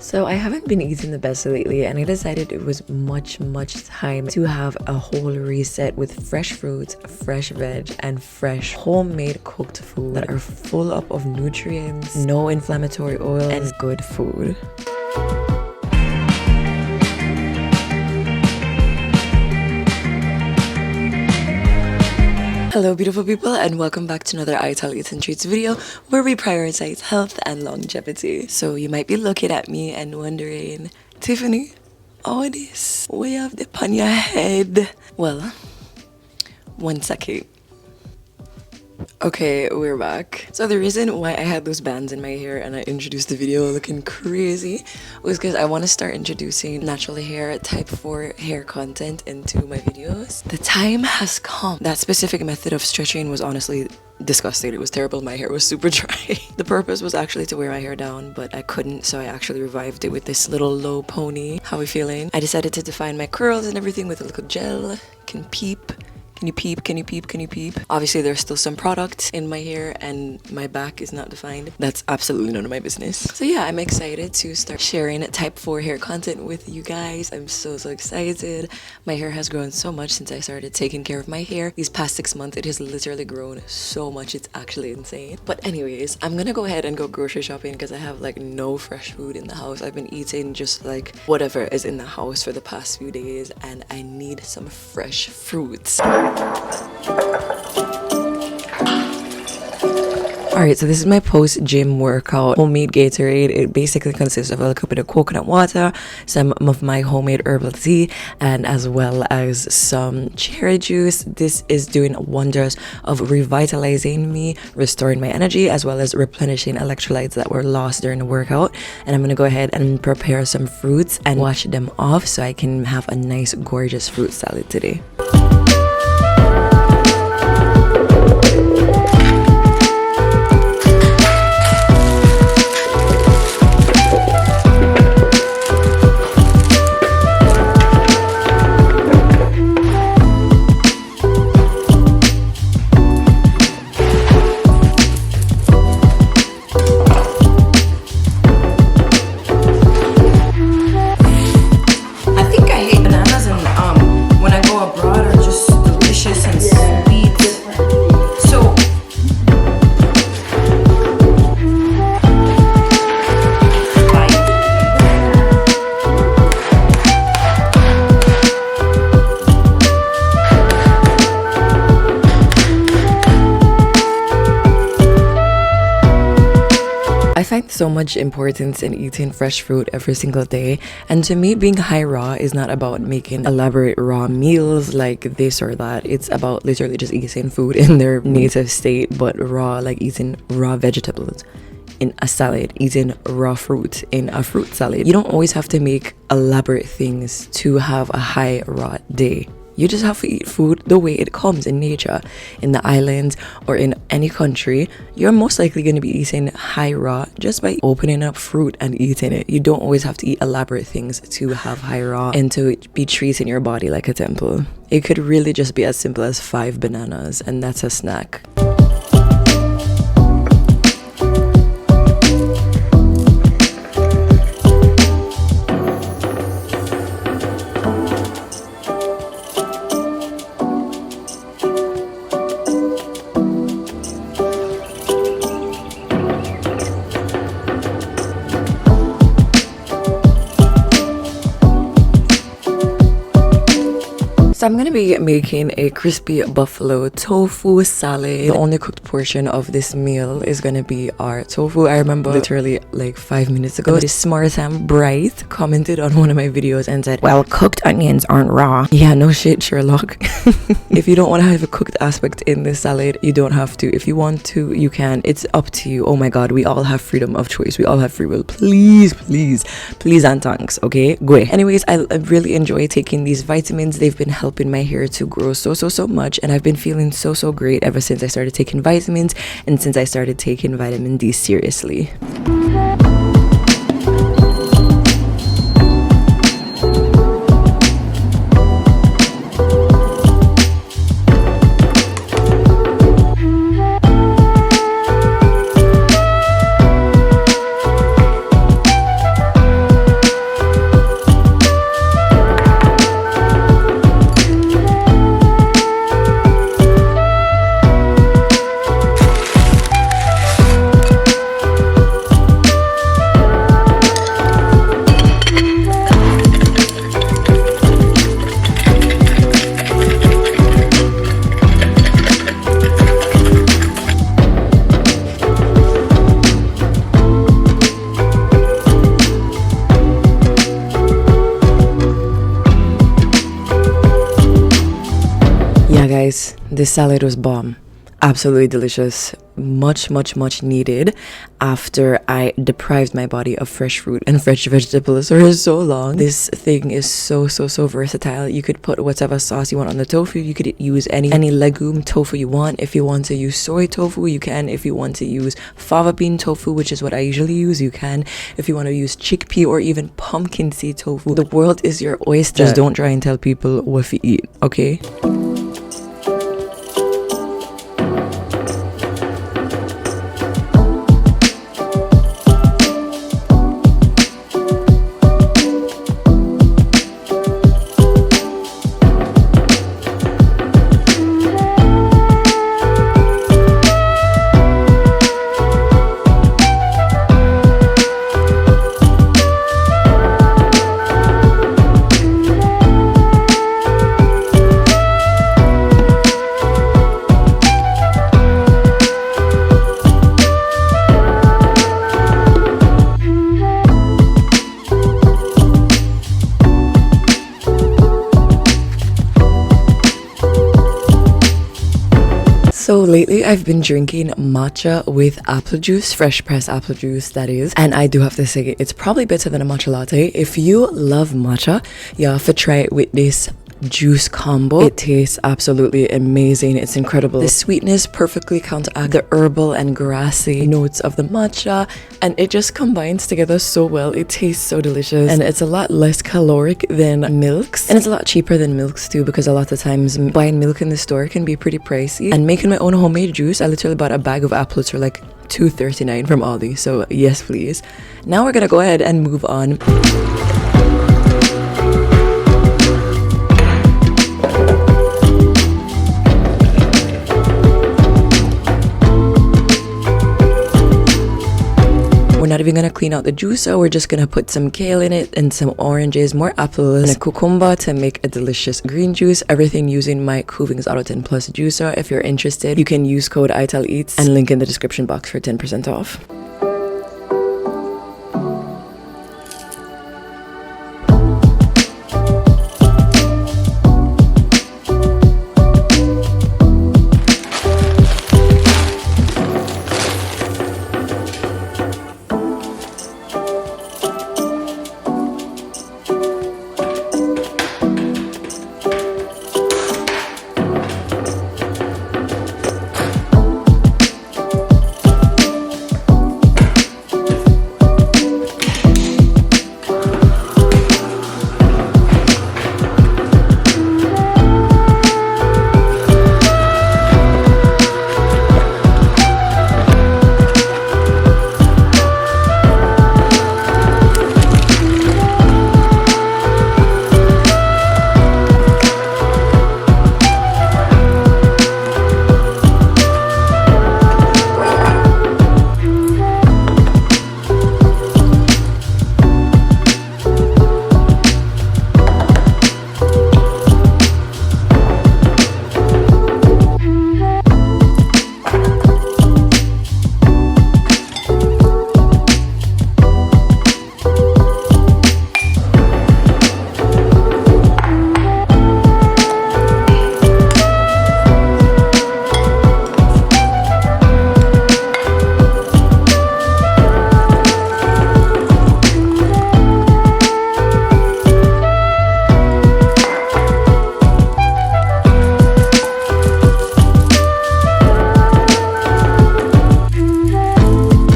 So I haven't been eating the best lately, and I decided it was much time to have a whole reset with fresh fruits, fresh veg, and fresh homemade cooked food that are full up of nutrients, no inflammatory oils, and good food. Hello beautiful people, and welcome back to another I Tell Eats and Treats video where we prioritize health and longevity. So you might be looking at me and wondering, Tiffany, how it is? What you have the on your head? Well, one second. Okay, we're back. So the reason why I had those bands in my hair and I introduced the video looking crazy was because I want to start introducing natural hair type 4 hair content into my videos. The time has come. That specific method of stretching was honestly disgusting. It was terrible. My hair was super dry. The purpose was actually to wear my hair down, but I couldn't, so I actually revived it with this little low pony. How are we feeling? I decided to define my curls and everything with a little gel. Can peep. Can you peep? Can you peep? Can you peep? Obviously, there's still some product in my hair and my back is not defined. That's absolutely none of my business. So yeah, I'm excited to start sharing type 4 hair content with you guys. I'm so excited. My hair has grown so much since I started taking care of my hair. These past 6 months, it has literally grown so much. It's actually insane. But anyways, I'm gonna go ahead and go grocery shopping because I have like no fresh food in the house. I've been eating just like whatever is in the house for the past few days, and I need some fresh fruits. Alright, so this is my post-gym workout homemade Gatorade. It basically consists of a little bit of coconut water, some of my homemade herbal tea, and as well as some cherry juice. This is doing wonders of revitalizing me, restoring my energy, as well as replenishing electrolytes that were lost during the workout. And I'm going to go ahead and prepare some fruits and wash them off so I can have a nice, gorgeous fruit salad today. I find so much importance in eating fresh fruit every single day, and to me being high raw is not about making elaborate raw meals like this or that. It's about literally just eating food in their native state, but raw, like eating raw vegetables in a salad, eating raw fruit in a fruit salad. You don't always have to make elaborate things to have a high raw day. You just have to eat food the way it comes in nature. In the islands or in any country, you're most likely going to be eating high raw just by opening up fruit and eating it. You don't always have to eat elaborate things to have high raw and to be treating your body like a temple. It could really just be as simple as 5 bananas, and that's a snack. So I'm gonna be making a crispy buffalo tofu salad. The only cooked portion of this meal is gonna be our tofu. I remember literally like 5 minutes ago, this smart and bright commented on one of my videos and said, well, cooked onions aren't raw. Yeah, no shit, Sherlock. If you don't want to have a cooked aspect in this salad, you don't have to. If you want to, you can. It's up to you. Oh my god, we all have freedom of choice. We all have free will. Please and thanks, okay? Go. Anyways, I really enjoy taking these vitamins. They've been helping my hair to grow so much, and I've been feeling so great ever since I started taking vitamins and since I started taking vitamin D seriously. This salad was bomb. Absolutely delicious. Much needed after I deprived my body of fresh fruit and fresh vegetables for so long. This thing is so versatile. You could put whatever sauce you want on the tofu. You could use any legume tofu you want. If you want to use soy tofu, you can. If you want to use fava bean tofu, which is what I usually use, you can. If you want to use chickpea or even pumpkin seed tofu, the world is your oyster. Just don't try and tell people what to eat, okay? So lately I've been drinking matcha with apple juice, fresh pressed apple juice that is, and I do have to say it's probably better than a matcha latte. If you love matcha, you have to try it with this juice combo. It tastes absolutely amazing. It's incredible. The sweetness perfectly counteracts the herbal and grassy notes of the matcha, and it just combines together so well. It tastes so delicious, and it's a lot less caloric than milks, and it's a lot cheaper than milks too, because a lot of times buying milk in the store can be pretty pricey. And making my own homemade juice, I literally bought a bag of apples for like $2.39 from Aldi, so yes please. Now we're gonna go ahead and move on. We're not even gonna clean out the juicer. We're just gonna put some kale in it and some oranges, more apples, and a cucumber to make a delicious green juice. Everything using my Cuvings Auto 10 Plus juicer. If you're interested, you can use code ITALEATS and link in the description box for 10% off.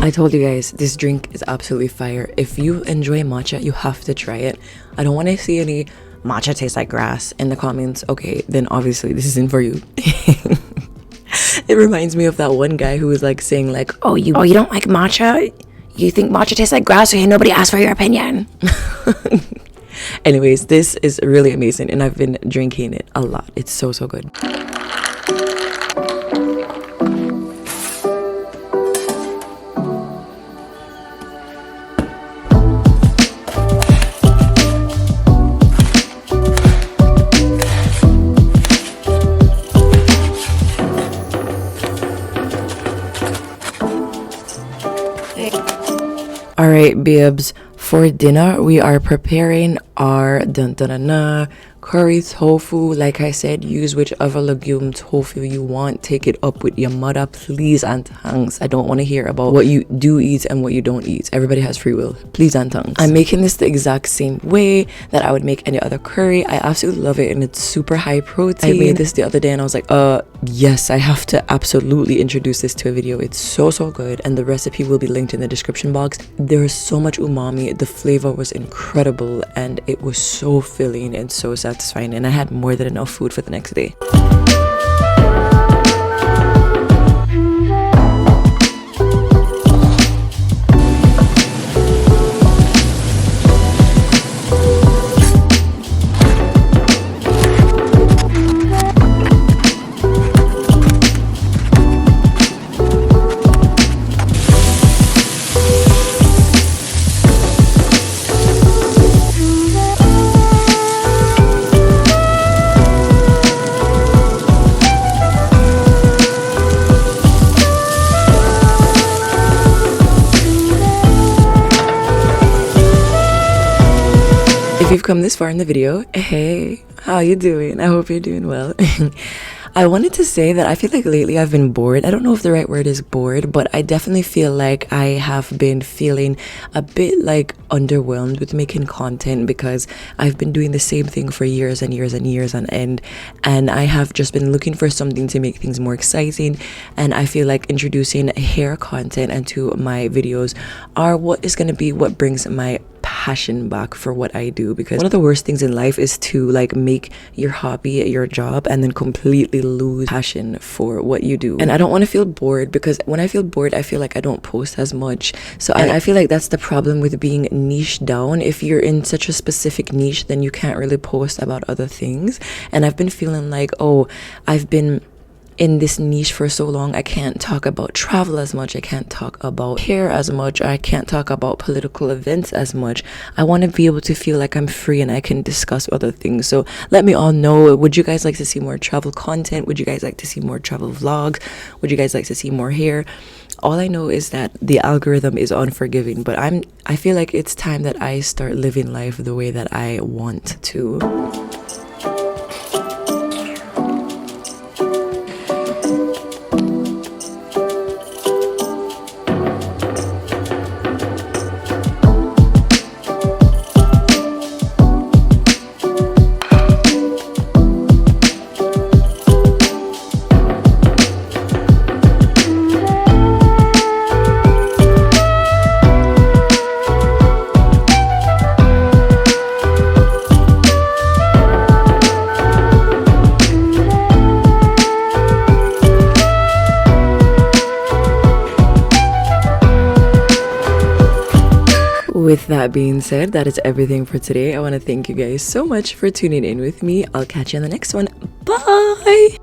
I told you guys, this drink is absolutely fire. If you enjoy matcha, you have to try it. I don't want to see any matcha tastes like grass in the comments. Okay, then obviously this isn't for you. It reminds me of that one guy who was like saying like, oh you don't like matcha? You think matcha tastes like grass, so nobody asked for your opinion. Anyways, this is really amazing, and I've been drinking it a lot. It's so good. Alright babes, for dinner we are preparing are dun dun dun dun. Curry tofu, like I said, use whichever legume tofu you want. Take it up with your mother, please and thanks. I don't want to hear about what you do eat and what you don't eat. Everybody has free will, please and thanks. I'm making this the exact same way that I would make any other curry. I absolutely love it, and it's super high protein. I made this the other day and I was like, yes, I have to absolutely introduce this to a video. It's so good, and the recipe will be linked in the description box. There is so much umami. The flavor was incredible, and it was so filling and so satisfying, and I had more than enough food for the next day. If you've come this far in the video, hey, how you doing? I hope you're doing well. I wanted to say that I feel like lately I've been bored. I don't know if the right word is bored, but I definitely feel like I have been feeling a bit like underwhelmed with making content, because I've been doing the same thing for years and years and years on end, and I have just been looking for something to make things more exciting. And I feel like introducing hair content into my videos are what is going to be what brings my passion back for what I do, because one of the worst things in life is to like make your hobby your job and then completely lose passion for what you do. And I don't want to feel bored, because when I feel bored I feel like I don't post as much. So I feel like that's the problem with being niche down. If you're in such a specific niche, then you can't really post about other things. And I've been feeling like, oh, I've been in this niche for so long, I can't talk about travel as much, I can't talk about hair as much, I can't talk about political events as much. I want to be able to feel like I'm free and I can discuss other things. So let me all know, would you guys like to see more travel content? Would you guys like to see more travel vlogs? Would you guys like to see more hair? All I know is that the algorithm is unforgiving, but I feel like it's time that I start living life the way that I want to. With that being said, that is everything for today. I want to thank you guys so much for tuning in with me. I'll catch you in the next one. Bye!